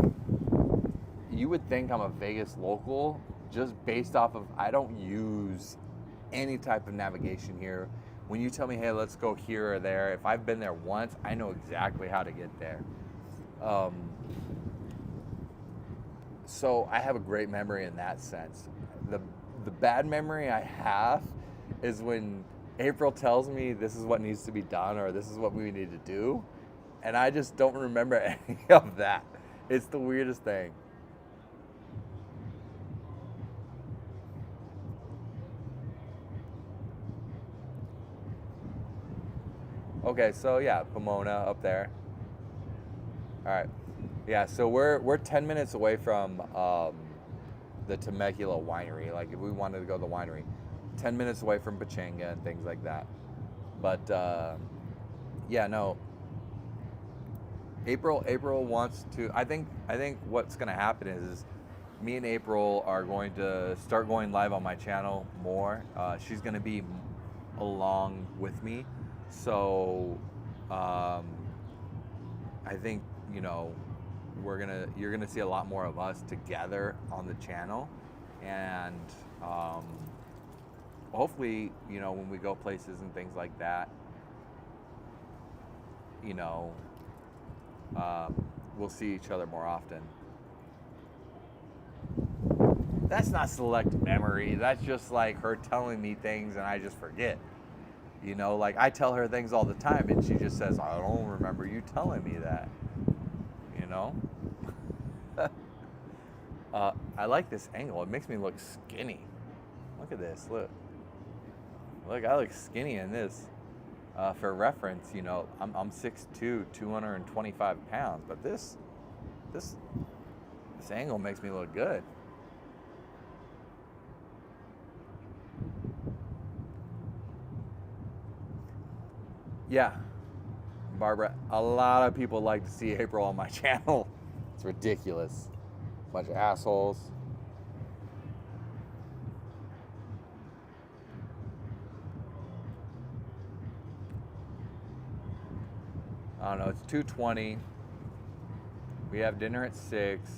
I'm a Vegas local just based off of I don't use any type of navigation here. When you tell me, hey, let's go here or there, if I've been there once, I know exactly how to get there. So I have a great memory in that sense. The bad memory I have is when April tells me this is what needs to be done or this is what we need to do, and I just don't remember any of that. It's the weirdest thing. Okay, so yeah, Pomona up there. All right, yeah. So we're 10 minutes away from the Temecula winery. Like if we wanted to go to the winery, 10 minutes away from Pachanga and things like that. But yeah, no. April wants to. I think what's gonna happen is me and April are going to start going live on my channel more. She's gonna be along with me. So, I think you're gonna see a lot more of us together on the channel, and hopefully, when we go places and things like that, we'll see each other more often. That's not select memory. That's just like her telling me things and I just forget. Like I tell her things all the time and she just says, I don't remember you telling me that. I like this angle. It makes me look skinny. Look at this. Look, I look skinny in this. For reference, I'm 6'2", 225 pounds, but this angle makes me look good. Yeah, Barbara, a lot of people like to see April on my channel. It's ridiculous. Bunch of assholes. I don't know, it's 2:20. We have dinner at 6.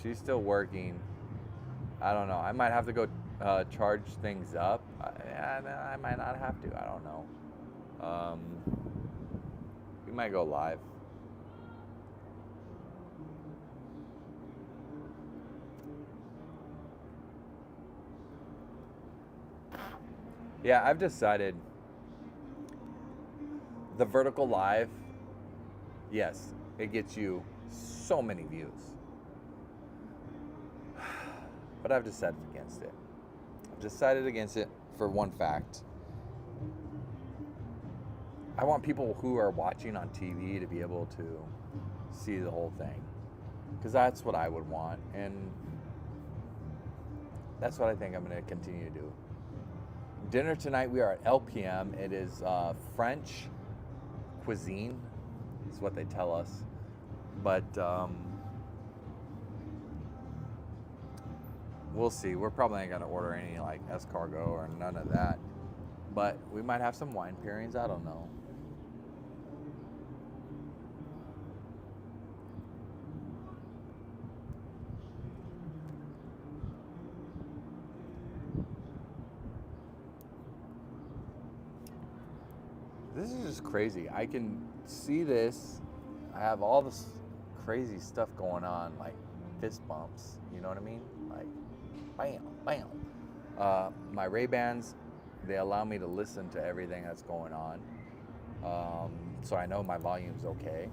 She's still working. I don't know. I might have to go charge things up. I might not have to. I don't know. We might go live. Yeah, I've decided the vertical live, yes, it gets you so many views. But I've decided against it. I've decided against it for one fact. I want people who are watching on TV to be able to see the whole thing. Because that's what I would want. And that's what I think I'm going to continue to do. Dinner tonight, we are at LPM. It is French cuisine, is what they tell us. But we'll see. We're probably not going to order any like escargot or none of that. But we might have some wine pairings. I don't know. This is just crazy. I can see this. I have all this crazy stuff going on, like fist bumps. You know what I mean? Like, bam, bam. My Ray-Bans, they allow me to listen to everything that's going on. So I know my volume's okay.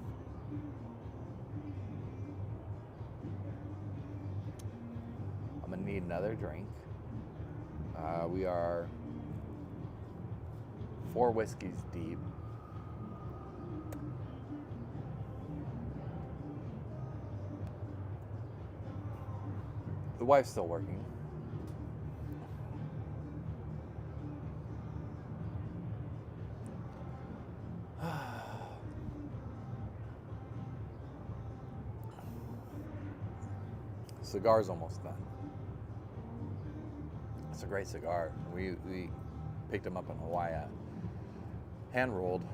I'm gonna need another drink. We are 4 whiskeys deep. The wife's still working. Cigar's almost done. It's a great cigar. We picked them up in Hawaii. Hand rolled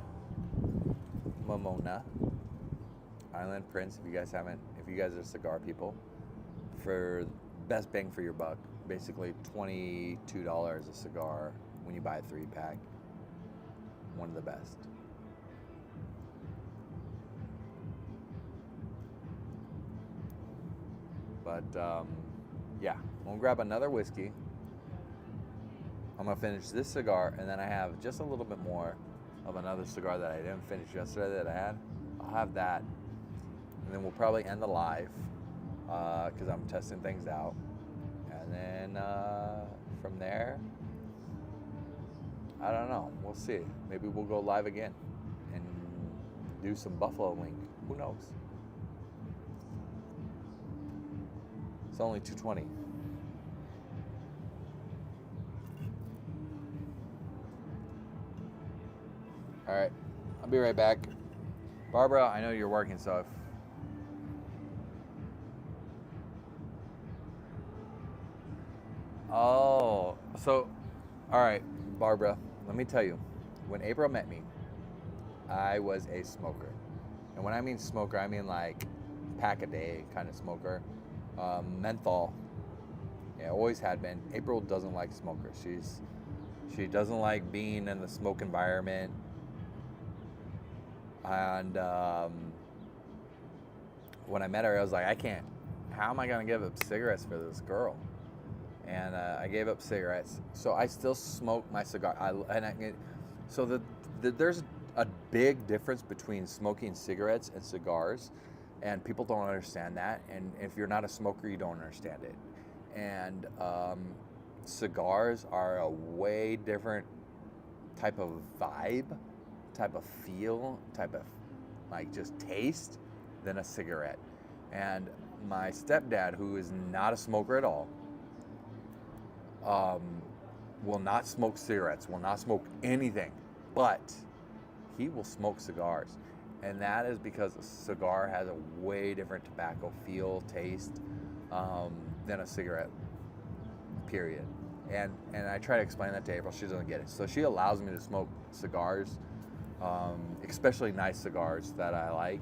Mamona Island Prince. If you guys are cigar people, for best bang for your buck, basically $22 a cigar when you buy a 3-pack. One of the best. But yeah, we'll grab another whiskey. I'm gonna finish this cigar, and then I have just a little bit more of another cigar that I didn't finish yesterday that I had. I'll have that, and then we'll probably end the live because I'm testing things out. And then from there, I don't know. We'll see. Maybe we'll go live again and do some buffalo wing. Who knows? It's only 2:20. All right, I'll be right back. Barbara, I know you're working, so if all right, Barbara, let me tell you, when April met me, I was a smoker. And when I mean smoker, I mean like pack a day kind of smoker. Menthol, yeah, always had been. April doesn't like smokers. She doesn't like being in the smoke environment. And when I met her, I was like, how am I gonna give up cigarettes for this girl? And I gave up cigarettes. So I still smoke my cigar. There's a big difference between smoking cigarettes and cigars, and people don't understand that. And if you're not a smoker, you don't understand it. And cigars are a way different type of vibe, type of feel, type of like just taste than a cigarette. And my stepdad, who is not a smoker at all, will not smoke cigarettes, will not smoke anything, but he will smoke cigars. And that is because a cigar has a way different tobacco feel, taste, than a cigarette, period. And I try to explain that to April. She doesn't get it. So she allows me to smoke cigars, especially nice cigars that I like.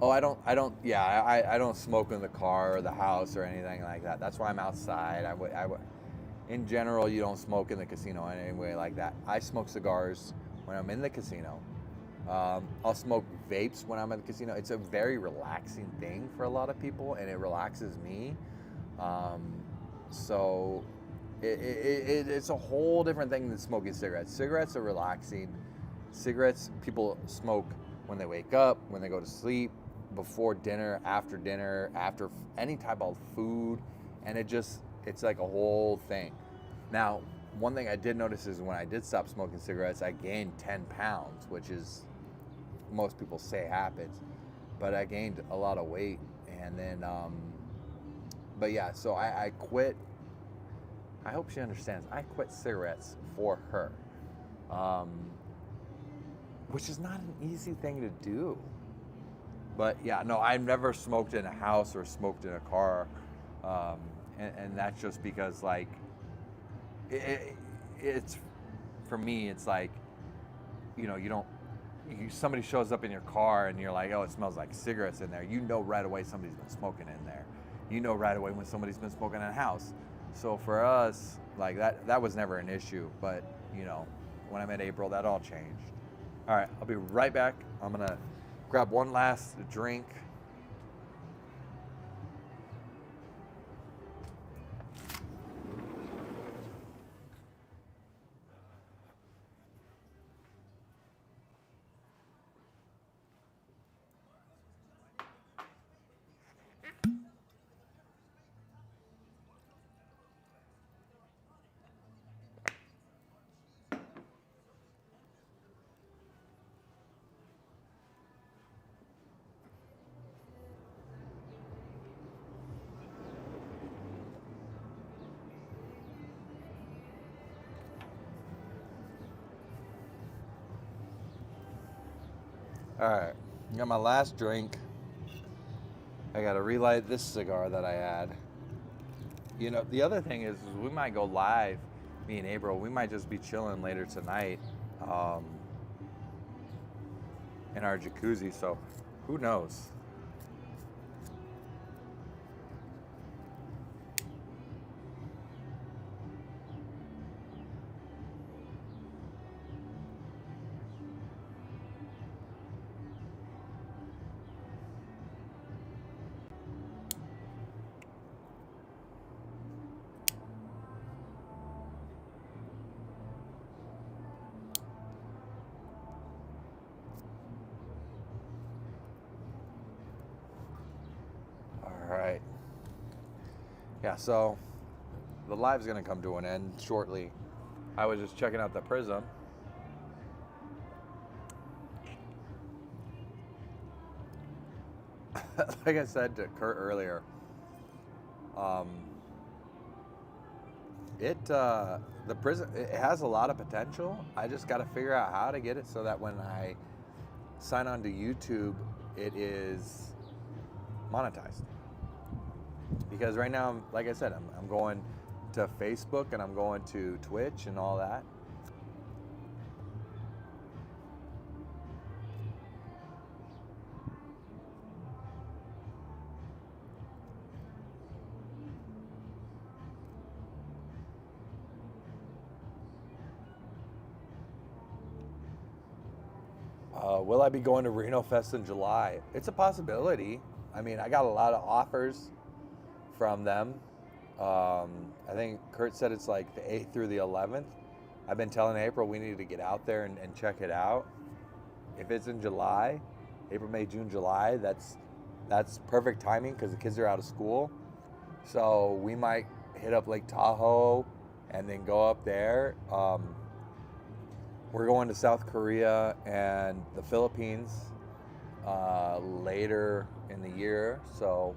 I don't smoke in the car or the house or anything like that. That's why I'm outside. In general, you don't smoke in the casino in any way like that. I smoke cigars when I'm in the casino. I'll smoke vapes when I'm at the casino. It's a very relaxing thing for a lot of people, and it relaxes me. So it's a whole different thing than smoking cigarettes. Cigarettes are relaxing. Cigarettes, people smoke when they wake up, when they go to sleep, before dinner, after any type of food, and it's like a whole thing. Now, one thing I did notice is when I did stop smoking cigarettes, I gained 10 pounds, which is, most people say happens, but I gained a lot of weight. And then, but yeah, so I quit. I hope she understands. I quit cigarettes for her, which is not an easy thing to do. But yeah, no, I've never smoked in a house or smoked in a car. And that's just because, like, it's, for me, it's like, somebody shows up in your car and you're like, oh, it smells like cigarettes in there. You know right away somebody's been smoking in there. You know right away when somebody's been smoking in a house. So for us, Like that was never an issue, but you know, when I met April, that all changed. All right, I'll be right back. I'm gonna grab one last drink. All right, got my last drink. I gotta relight this cigar that I had. You know, the other thing is we might go live, me and April. We might just be chilling later tonight in our jacuzzi, so who knows? All right. Yeah, so the live's gonna come to an end shortly. I was just checking out the Prism. Like I said to Kurt earlier, the Prism, it has a lot of potential. I just got to figure out how to get it so that when I sign on to YouTube, it is monetized. Because right now, like I said, I'm going to Facebook and I'm going to Twitch and all that. Will I be going to Reno Fest in July? It's a possibility. I mean, I got a lot of offers from them. I think Kurt said it's like the 8th through the 11th. I've been telling April we need to get out there and check it out. If it's in July, April, May, June, July, that's perfect timing because the kids are out of school. So we might hit up Lake Tahoe and then go up there. We're going to South Korea and the Philippines later in the year, so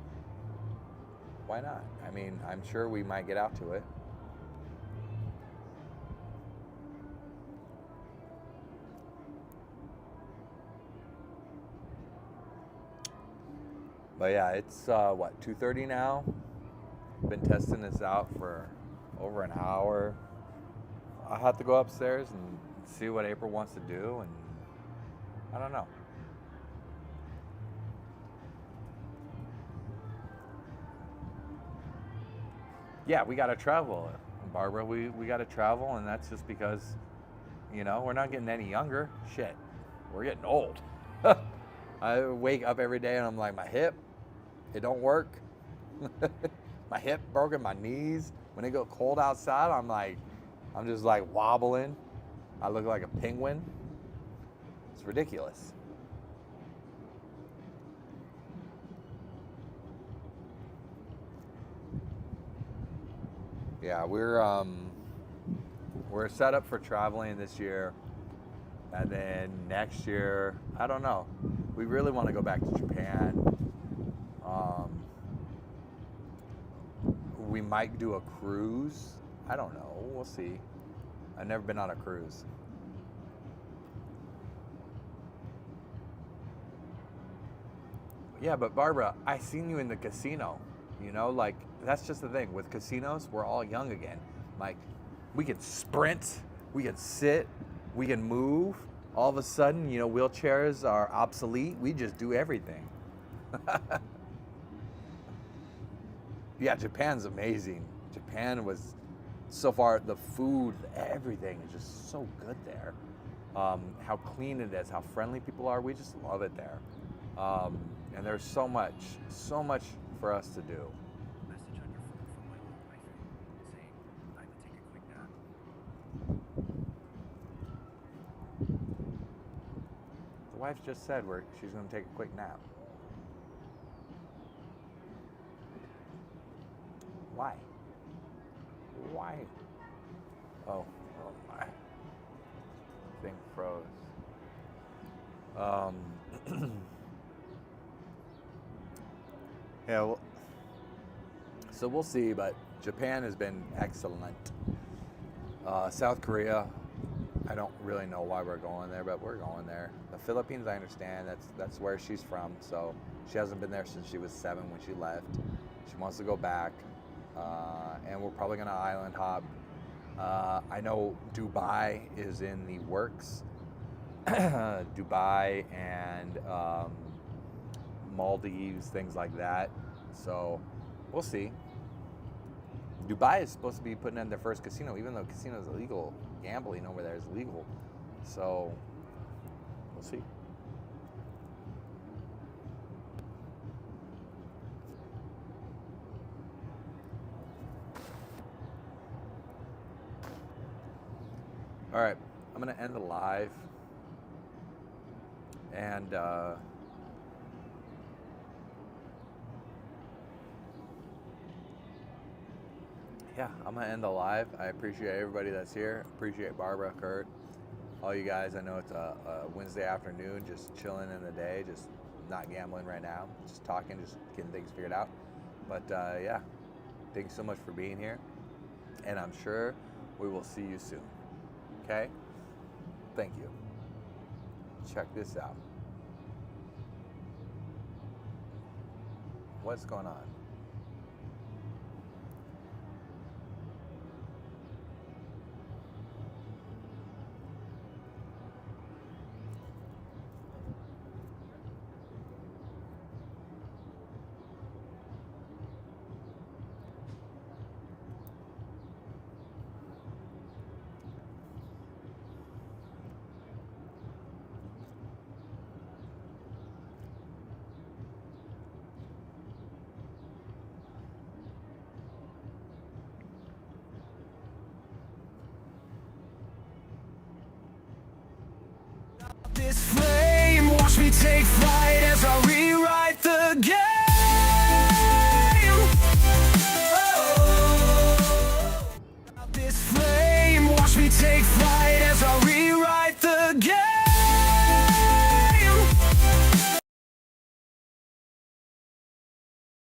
why not? I mean, I'm sure we might get out to it. But yeah, it's what, 2:30 now? Been testing this out for over an hour. I have to go upstairs and see what April wants to do, and I don't know. Yeah, we got to travel, Barbara. We got to travel, and that's just because, you know, we're not getting any younger. Shit, we're getting old. I wake up every day and I'm like, my hip, it don't work. My hip broken, my knees. When it go cold outside, I'm just like wobbling. I look like a penguin. It's ridiculous. Yeah, we're set up for traveling this year, and then next year, I don't know. We really want to go back to Japan. We might do a cruise. I don't know. We'll see. I've never been on a cruise. Yeah, but Barbara, I seen you in the casino. You know, like, that's just the thing. With casinos, we're all young again. Like, we can sprint, we can sit, we can move. All of a sudden, you know, wheelchairs are obsolete. We just do everything. Yeah, Japan's amazing. Japan was so far, the food, everything is just so good there. How clean it is, how friendly people are, we just love it there. And there's so much for us to do. Message on your phone from my old wife saying I could take a quick nap. The wife just said she's going to take a quick nap. Why? Why? Oh my. Thing froze. Yeah, well, so we'll see, but Japan has been excellent. South Korea, I don't really know why we're going there, but we're going there. The Philippines, I understand, that's where she's from, so she hasn't been there since she was 7 when she left. She wants to go back, and we're probably gonna island hop. I know Dubai is in the works. Dubai and Maldives, things like that. So we'll see. Dubai is supposed to be putting in their first casino, even though casino is illegal. Gambling over there is legal. So we'll see. All right, I'm gonna end the live, and yeah, I'm gonna end the live. I appreciate everybody that's here. Appreciate Barbara, Kurt, all you guys. I know it's a Wednesday afternoon, just chilling in the day, just not gambling right now, just talking, just getting things figured out. But yeah, thanks so much for being here, and I'm sure we will see you soon. Okay? Thank you. Check this out. What's going on? This flame, watch me take flight.